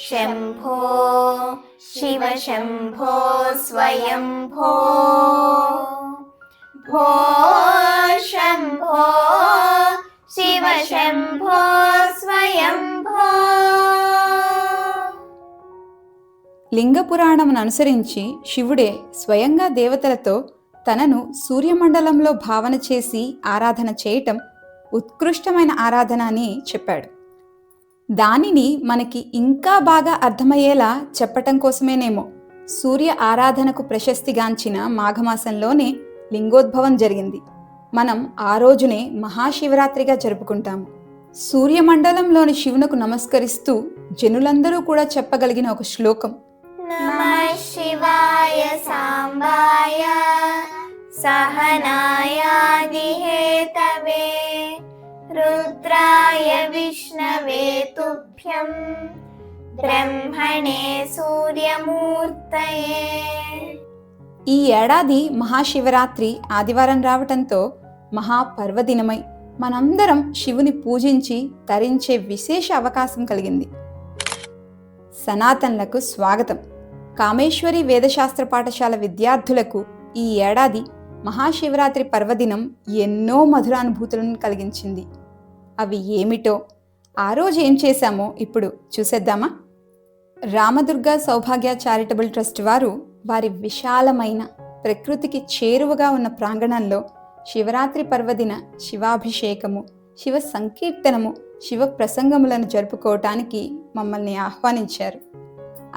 शम्भो शिव शम्भो स्वयंभो भो शम्भो शिव शम्भो स्वयंभो. లింగ పురాణమును అనుసరించి శివుడే స్వయంగా దేవతలతో తనను సూర్యమండలంలో భావన చేసి ఆరాధన చేయటం ఉత్కృష్టమైన ఆరాధన అని చెప్పాడు. దానిని మనకి ఇంకా బాగా అర్థమయ్యేలా చెప్పటం కోసమేనేమో సూర్య ఆరాధనకు ప్రశస్తిగాంచిన మాఘమాసంలోనే లింగోద్భవం జరిగింది. మనం ఆ రోజునే మహాశివరాత్రిగా జరుపుకుంటాము. సూర్యమండలంలోని శివునకు నమస్కరిస్తూ జనులందరూ కూడా చెప్పగలిగిన ఒక శ్లోకం नमः शिवाय सांबाय सहनायादिहेतवे रुद्राय विष्णवे तुभ्यं ब्रह्मणे सूर्यमूर्तये. ఈ ఏడాది మహాశివరాత్రి ఆదివారం రావటంతో మహాపర్వదినమై మనందరం శివుని పూజించి తరించే విశేష అవకాశం కలిగింది. సనాతన్లకు స్వాగతం. కామేశ్వరి వేదశాస్త్ర పాఠశాల విద్యార్థులకు ఈ ఏడాది మహాశివరాత్రి పర్వదినం ఎన్నో మధురానుభూతులను కలిగించింది. అవి ఏమిటో, ఆ రోజు ఏం చేశామో ఇప్పుడు చూసేద్దామా? రామదుర్గ సౌభాగ్య చారిటబుల్ ట్రస్ట్ వారు వారి విశాలమైన ప్రకృతికి చేరువగా ఉన్న ప్రాంగణంలో శివరాత్రి పర్వదిన శివాభిషేకము, శివ సంకీర్తనము, శివ ప్రసంగములను జరుపుకోవటానికి మమ్మల్ని ఆహ్వానించారు.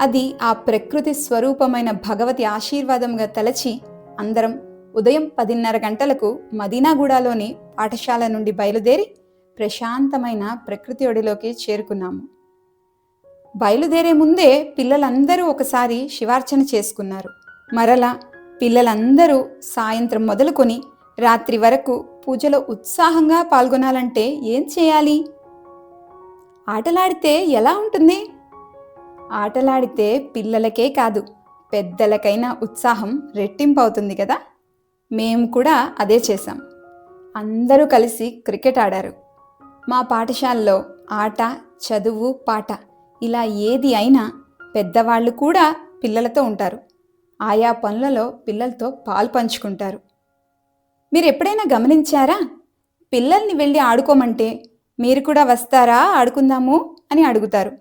అది ఆ ప్రకృతి స్వరూపమైన భగవతి ఆశీర్వాదంగా తలచి అందరం ఉదయం 10:30 గంటలకు మదీనాగూడలోని పాఠశాల నుండి బయలుదేరి ప్రశాంతమైన ప్రకృతి ఒడిలోకి చేరుకున్నాము. బయలుదేరే ముందే పిల్లలందరూ ఒకసారి శివార్చన చేసుకున్నారు. మరలా పిల్లలందరూ సాయంత్రం మొదలుకొని రాత్రి వరకు పూజలో ఉత్సాహంగా పాల్గొనాలంటే ఏం చేయాలి? ఆటలాడితే ఎలా ఉంటుంది? ఆటలాడితే పిల్లలకే కాదు పెద్దలకైనా ఉత్సాహం రెట్టింపు అవుతుంది కదా. మేము కూడా అదే చేశాం. అందరూ కలిసి క్రికెట్ ఆడారు. మా పాఠశాలలో ఆట, చదువు, పాట ఇలా ఏది అయినా పెద్దవాళ్ళు కూడా పిల్లలతో ఉంటారు. ఆయా పనులలో పిల్లలతో పాలు పంచుకుంటారు. మీరు ఎప్పుడైనా గమనించారా? పిల్లల్ని వెళ్ళి ఆడుకోమంటే మీరు కూడా వస్తారా ఆడుకుందాము అని అడుగుతారు.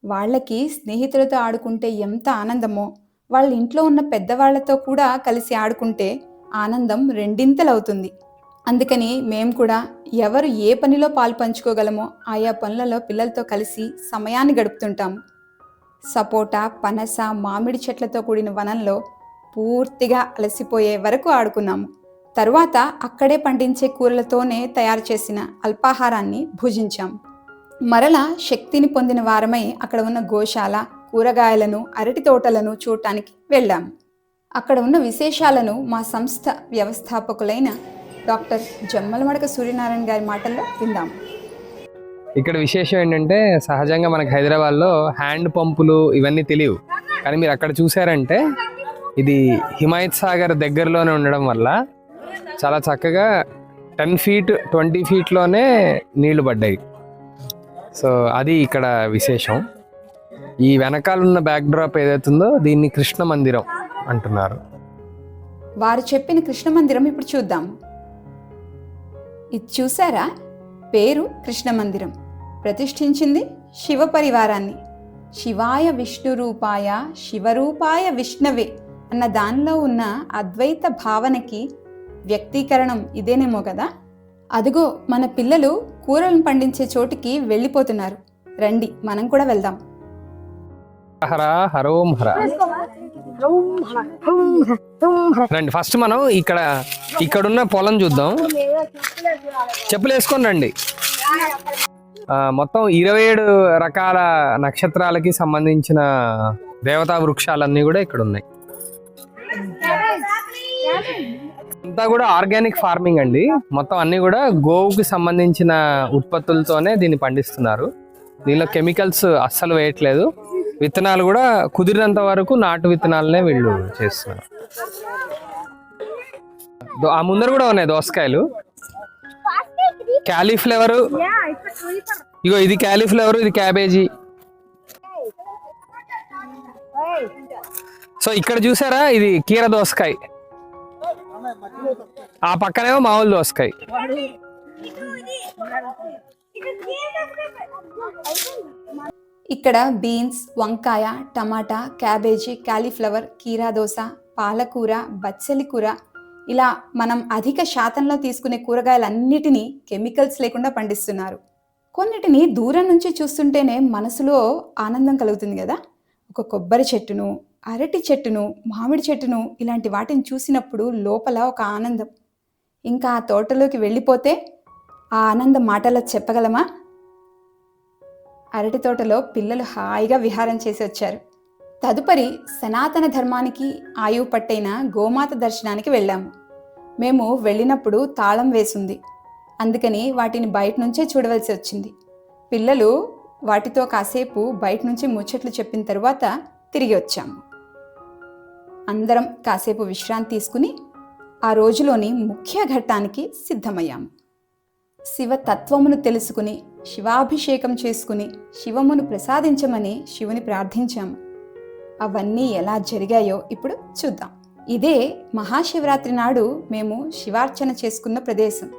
వాళ్ళకి స్నేహితులతో ఆడుకుంటే ఎంత ఆనందమో వాళ్ళ ఇంట్లో ఉన్న పెద్దవాళ్లతో కూడా కలిసి ఆడుకుంటే ఆనందం రెండింతలవుతుంది. అందుకని మేము కూడా ఎవరు ఏ పనిలో పాలు పంచుకోగలమో ఆయా పనులలో పిల్లలతో కలిసి సమయాన్ని గడుపుతుంటాము. సపోటా, పనస, మామిడి చెట్లతో కూడిన వనంలో పూర్తిగా అలసిపోయే వరకు ఆడుకున్నాము. తరువాత అక్కడే పండించే కూరలతోనే తయారు చేసిన అల్పాహారాన్ని భుజించాము. మరలా శక్తిని పొందిన వారమై అక్కడ ఉన్న గోశాల, కూరగాయలను, అరటి తోటలను చూడటానికి వెళ్ళాము. అక్కడ ఉన్న విశేషాలను మా సంస్థ వ్యవస్థాపకులైన డాక్టర్ జమ్మలమడక సూర్యనారాయణ గారి మాటల్లో విందాం. ఇక్కడ విశేషం ఏంటంటే, సహజంగా మనకు హైదరాబాద్లో హ్యాండ్ పంపులు ఇవన్నీ తెలియవు. కానీ మీరు అక్కడ చూసారంటే ఇది హిమాయత్ సాగర్ దగ్గరలోనే ఉండడం వల్ల చాలా చక్కగా 10 feet 20 feetలోనే నీళ్లు పడ్డాయి. సో అది ఇక్కడ విశేషం. ఈ వెనకాలన్న బ్యాక్ డ్రాప్ ఏదైతుందో దీన్ని కృష్ణ మందిరం అంటున్నారు. వారు చెప్పిన కృష్ణ మందిరం ఇప్పుడు చూద్దాం. ఇది చూసారా? పేరు కృష్ణ మందిరం. ప్రతిష్ఠించింది శివ పరివారాన్ని. శివాయ విష్ణు రూపాయ శివరూపాయ విష్ణవే అన్న దానిలో ఉన్న అద్వైత భావనకి వ్యక్తీకరణం ఇదేనేమో కదా. అదిగో మన పిల్లలు కూరలను పండించే చోటికి వెళ్ళిపోతున్నారు. రండి మనం కూడా వెళ్దాం. హర హరోం హర. రండి, ఫస్ట్ మనం ఇక్కడున్న పొలం చూద్దాం. చెప్పులు వేసుకొని రండి. మొత్తం 27 రకాల నక్షత్రాలకి సంబంధించిన దేవతా వృక్షాలన్నీ కూడా ఇక్కడ ఉన్నాయి. అంతా కూడా ఆర్గానిక్ ఫార్మింగ్ అండి. మొత్తం అన్ని కూడా గోవుకి సంబంధించిన ఉత్పత్తులతోనే దీన్ని పండిస్తున్నారు. దీనిలో కెమికల్స్ అస్సలు వేయట్లేదు. విత్తనాలు కూడా కుదిరినంత వరకు నాటు విత్తనాలనే వీళ్ళు చేస్తున్నారు. ఆ ముందర కూడా ఉన్నాయి దోసకాయలు. క్యాలీఫ్లవర్, ఇగో ఇది క్యాలీఫ్లవర్, ఇది క్యాబేజీ. సో ఇక్కడ చూసారా, ఇది కీర దోసకాయ, ఆ పక్కనేమో మామూలు దోసకాయ. ఇక్కడ బీన్స్, వంకాయ, టమాటా, క్యాబేజీ, కాలీఫ్లవర్, కీరా దోస, పాలకూర, బచ్చలి కూర, ఇలా మనం అధిక శాతంలో తీసుకునే కూరగాయలన్నిటినీ కెమికల్స్ లేకుండా పండిస్తున్నారు. కొన్నిటిని దూరం నుంచి చూస్తుంటేనే మనసులో ఆనందం కలుగుతుంది కదా. ఒక కొబ్బరి చెట్టును, అరటి చెట్టును, మామిడి చెట్టును, ఇలాంటి వాటిని చూసినప్పుడు లోపల ఒక ఆనందం. ఇంకా ఆ తోటలోకి వెళ్ళిపోతే ఆ ఆనందం మాటలో చెప్పగలమా? అరటి తోటలో పిల్లలు హాయిగా విహారం చేసి వచ్చారు. తదుపరి సనాతన ధర్మానికి ఆయువు పట్టైన గోమాత దర్శనానికి వెళ్ళాము. మేము వెళ్ళినప్పుడు తాళం వేసింది, అందుకని వాటిని బయట నుంచే చూడవలసి వచ్చింది. పిల్లలు వాటితో కాసేపు బయట నుంచి ముచ్చట్లు చెప్పిన తరువాత తిరిగి వచ్చాము. అందరం కాసేపు విశ్రాంతి తీసుకుని ఆ రోజులోని ముఖ్య ఘట్టానికి సిద్ధమయ్యాము. శివతత్వమును తెలుసుకుని శివాభిషేకం చేసుకుని శివమును ప్రసాదించమని శివుని ప్రార్థించాము. అవన్నీ ఎలా జరిగాయో ఇప్పుడు చూద్దాం. ఇదే మహాశివరాత్రి నాడు మేము శివార్చన చేసుకున్న ప్రదేశం.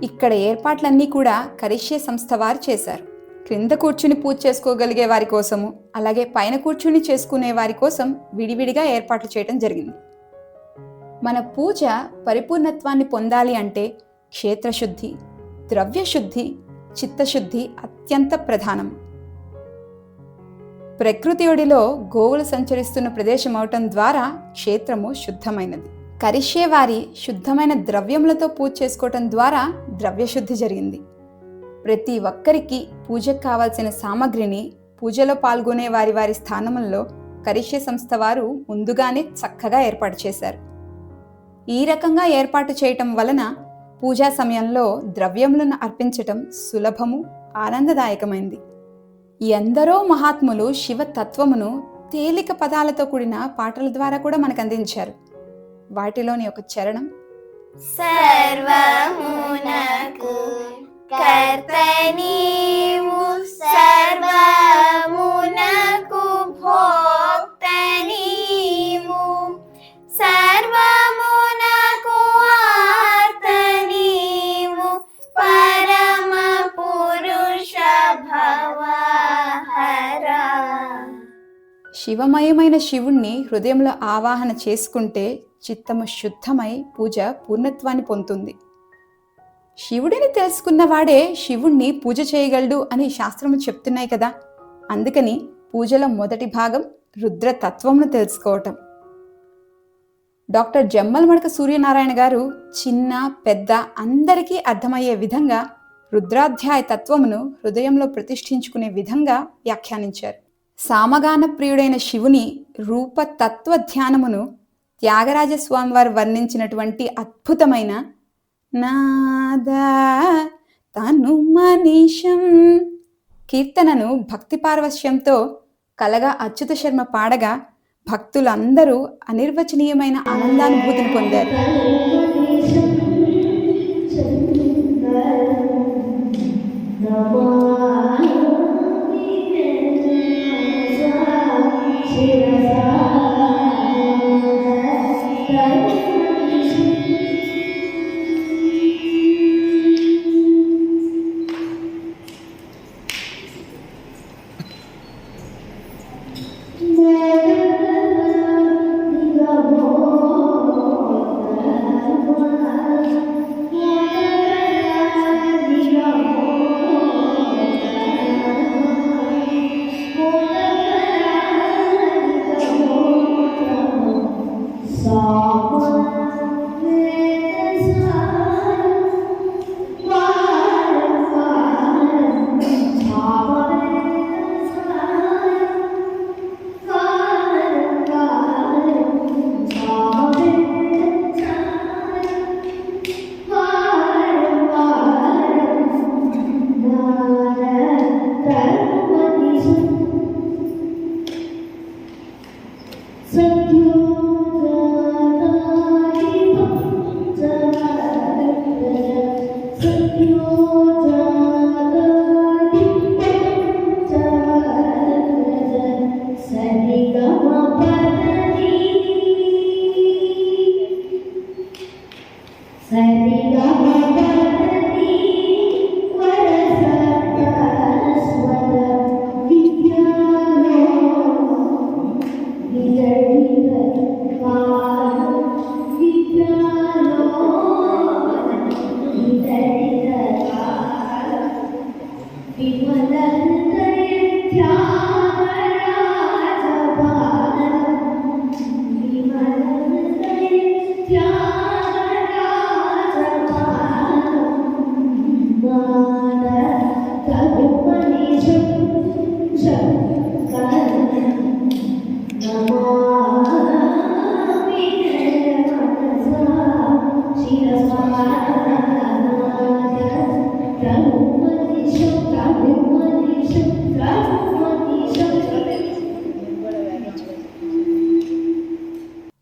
ఇక్కడ ఏర్పాట్లన్నీ కూడా కరిష్యే సంస్థ వారు చేశారు. క్రింద కూర్చుని పూజ చేసుకోగలిగే వారి కోసము, అలాగే పైన కూర్చుని చేసుకునే వారి కోసం విడివిడిగా ఏర్పాట్లు చేయడం జరిగింది. మన పూజ పరిపూర్ణత్వాన్ని పొందాలి అంటే క్షేత్రశుద్ధి, ద్రవ్యశుద్ధి, చిత్తశుద్ధి అత్యంత ప్రధానం. ప్రకృతి ఒడిలో గోవులు సంచరిస్తున్న ప్రదేశం అవటం ద్వారా క్షేత్రము శుద్ధమైనది. కరిష్యే వారి శుద్ధమైన ద్రవ్యములతో పూజ చేసుకోవటం ద్వారా ద్రవ్యశుద్ధి జరిగింది. ప్రతి ఒక్కరికి పూజకు కావాల్సిన సామగ్రిని పూజలో పాల్గొనే వారి వారి స్థానములలో కరిష్యే సంస్థ వారు ముందుగానే చక్కగా ఏర్పాటు చేశారు. ఈ రకంగా ఏర్పాటు చేయటం వలన పూజా సమయంలో ద్రవ్యములను అర్పించటం సులభము, ఆనందదాయకమైంది. ఎందరో మహాత్ములు శివ తత్వమును తేలిక పదాలతో కూడిన పాటల ద్వారా కూడా మనకు అందించారు. వాటిలోని ఒక చరణం: సర్వమునకు కర్త నీవు, సర్వమునకు భోక్త నీవు, సర్వమునకు ఆర్త నీవు, పరమ పురుష భవహరా. శివమయమైన శివుణ్ణి హృదయంలో ఆవాహన చేసుకుంటే చిత్తము శుద్ధమై పూజ పూర్ణత్వాన్ని పొందుతుంది. శివుడిని తెలుసుకున్నవాడే శివుణ్ణి పూజ చేయగలడు అని శాస్త్రము చెప్తున్నాయి కదా. అందుకని పూజలో మొదటి భాగం రుద్రతత్వమును తెలుసుకోవటం. డాక్టర్ జమ్మలమడక సూర్యనారాయణ గారు చిన్న పెద్ద అందరికీ అర్థమయ్యే విధంగా రుద్రాధ్యాయ తత్వమును హృదయంలో ప్రతిష్ఠించుకునే విధంగా వ్యాఖ్యానించారు. సామగాన ప్రియుడైన శివుని రూపతత్వ ధ్యానమును త్యాగరాజస్వామి వారు వర్ణించినటువంటి అద్భుతమైన నాదా తను మనీషం కీర్తనను భక్తి పార్వశ్యంతో కలగా అచ్యుత శర్మ పాడగా భక్తులందరూ అనిర్వచనీయమైన ఆనందానుభూతిని పొందారు.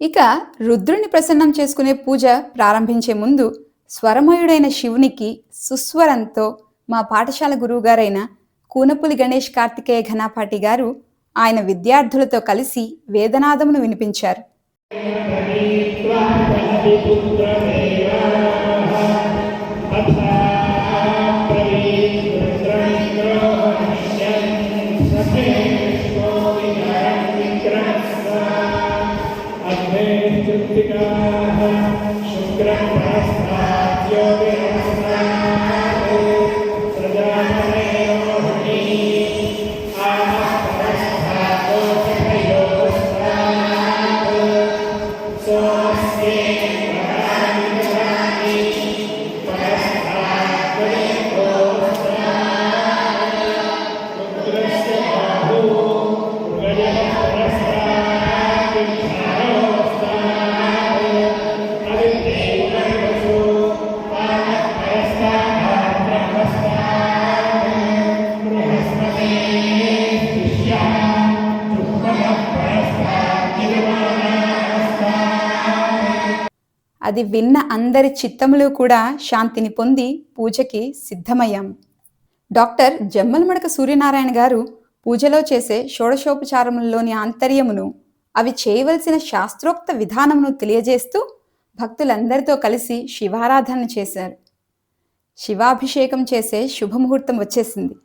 ఇక రుద్రుని ప్రసన్నం చేసుకునే పూజ ప్రారంభించే ముందు స్వరమయుడైన శివునికి సుస్వరంతో మా పాఠశాల గురువుగారైన కూనపులి గణేష్ కార్తికేయ ఘనాపాటి గారు ఆయన విద్యార్థులతో కలిసి వేదనాదమును వినిపించారు. అది విన్న అందరి చిత్తములు కూడా శాంతిని పొంది పూజకి సిద్ధమయ్యాము. డాక్టర్ జమ్మలమడక సూర్యనారాయణ గారు పూజలో చేసే షోడశోపచారములలోని ఆంతర్యమును, అవి చేయవలసిన శాస్త్రోక్త విధానమును తెలియజేస్తూ భక్తులందరితో కలిసి శివారాధన చేశారు. శివాభిషేకం చేసే శుభముహూర్తం వచ్చేసింది.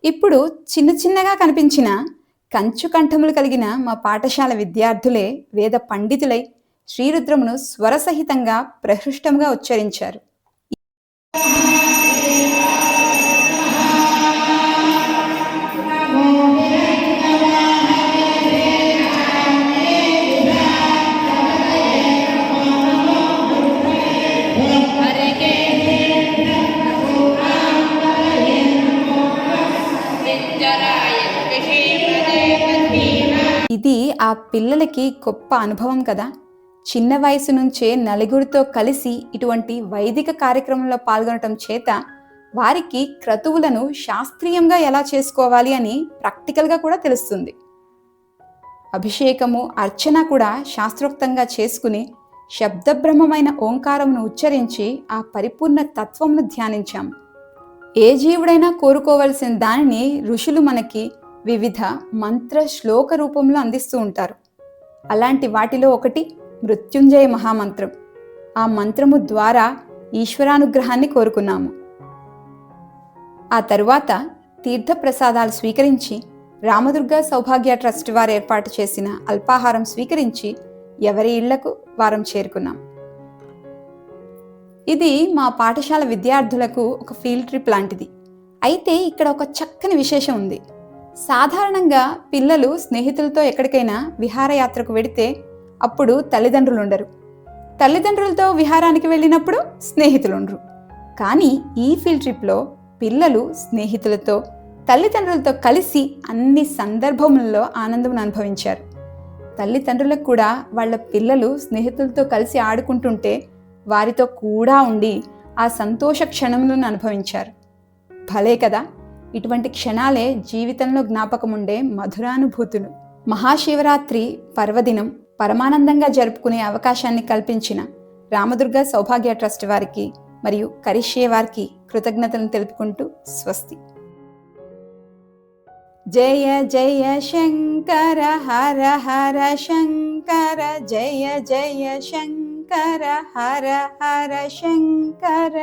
ఇప్పుడు చిన్న చిన్నగా కనిపించిన కంచు కంఠములు కలిగిన మా పాఠశాల విద్యార్థులే వేద పండితులై శ్రీరుద్రమును స్వరసహితంగా ప్రహృష్టంగా ఉచ్చరించారు. ఇది ఆ పిల్లలకి గొప్ప అనుభవం కదా. చిన్న వయసు నుంచే నలుగురితో కలిసి ఇటువంటి వైదిక కార్యక్రమంలో పాల్గొనటం చేత వారికి క్రతువులను శాస్త్రీయంగా ఎలా చేసుకోవాలి అని ప్రాక్టికల్గా కూడా తెలుస్తుంది. అభిషేకము, అర్చన కూడా శాస్త్రోక్తంగా చేసుకుని శబ్దబ్రహ్మమైన ఓంకారమును ఉచ్చరించి ఆ పరిపూర్ణ తత్వమును ధ్యానించాం. ఏ జీవుడైనా కోరుకోవలసిన దానిని ఋషులు మనకి వివిధ మంత్ర శ్లోక రూపంలో అందిస్తూ ఉంటారు. అలాంటి వాటిలో ఒకటి మృత్యుంజయ మహామంత్రం. ఆ మంత్రము ద్వారా ఈశ్వరానుగ్రహాన్ని కోరుకున్నాము. ఆ తరువాత తీర్థప్రసాదాలు స్వీకరించి రామదుర్గ సౌభాగ్య ట్రస్ట్ వారు ఏర్పాటు చేసిన అల్పాహారం స్వీకరించి ఎవరి ఇళ్లకు వారం చేరుకున్నాం. ఇది మా పాఠశాల విద్యార్థులకు ఒక ఫీల్డ్ ట్రిప్ లాంటిది. అయితే ఇక్కడ ఒక చక్కని విశేషం ఉంది. సాధారణంగా పిల్లలు స్నేహితులతో ఎక్కడికైనా విహారయాత్రకు వెడితే అప్పుడు తల్లిదండ్రులు ఉండరు. తల్లిదండ్రులతో విహారానికి వెళ్ళినప్పుడు స్నేహితులు ఉండరు. కానీ ఈ ఫీల్డ్ ట్రిప్లో పిల్లలు స్నేహితులతో, తల్లిదండ్రులతో కలిసి అన్ని సందర్భములలో ఆనందం అనుభవించారు. తల్లిదండ్రులకు కూడా వాళ్ళ పిల్లలు స్నేహితులతో కలిసి ఆడుకుంటుంటే వారితో కూడా ఉండి ఆ సంతోష క్షణములను అనుభవించారు. భలే కదా. ఇటువంటి క్షణాలే జీవితంలో జ్ఞాపకముండే మధురానుభూతులు. మహాశివరాత్రి పర్వదినం పరమానందంగా జరుపుకునే అవకాశాన్ని కల్పించిన రామదుర్గ సౌభాగ్య ట్రస్ట్ వారికి మరియు కరిష్యే వారికి కృతజ్ఞతలను తెలుపుకుంటూ స్వస్తి. జయ జయ శంకర హర హర శంకర, జయ జయ శంకర హర హర శంకర.